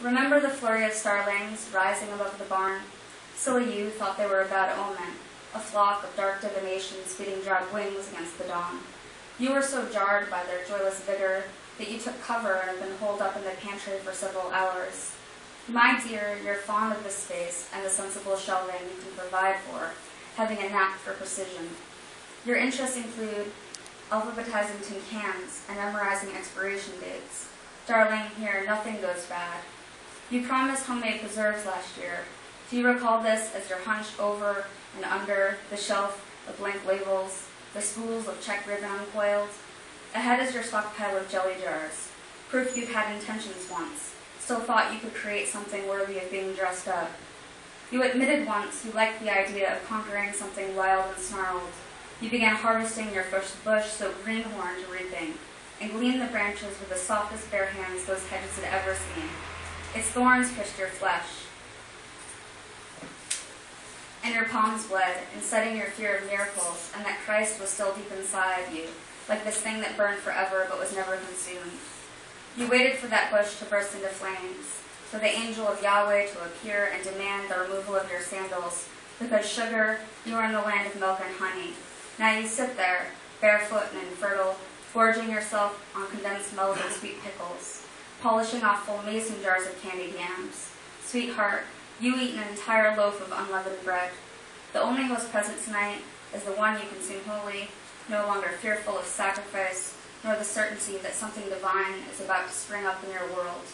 Remember the flurry of starlings rising above the barn? Silly you thought they were a bad omen, a flock of dark divinations beating drab wings against the dawn. You were so jarred by their joyless vigor that you took cover and have been holed up in the pantry for several hours. My dear, you're fond of this space and the sensible shelving you can provide for, having a knack for precision. Your interests include alphabetizing tin cans and memorizing expiration dates. Darling, here nothing goes bad. You promised homemade preserves last year. Do you recall this as you're hunched over and under the shelf of blank labels, the spools of check ribbon uncoiled? Ahead is your stockpile of jelly jars, proof you'd had intentions once, still thought you could create something worthy of being dressed up. You admitted once you liked the idea of conquering something wild and snarled. You began harvesting your first bush so greenhorn to reaping, and gleaned the branches with the softest bare hands those hedges had ever seen. Its thorns pierced your flesh, and your palms bled, inciting your fear of miracles, and that Christ was still deep inside you, like this thing that burned forever but was never consumed. You waited for that bush to burst into flames, for the angel of Yahweh to appear and demand the removal of your sandals, because sugar, you are in the land of milk and honey. Now you sit there, barefoot and infertile, gorging yourself on condensed milk and sweet pickles, polishing off full mason jars of candied yams. Sweetheart, you eat an entire loaf of unleavened bread. The only host present tonight is the one you consume wholly, no longer fearful of sacrifice, nor the certainty that something divine is about to spring up in your world.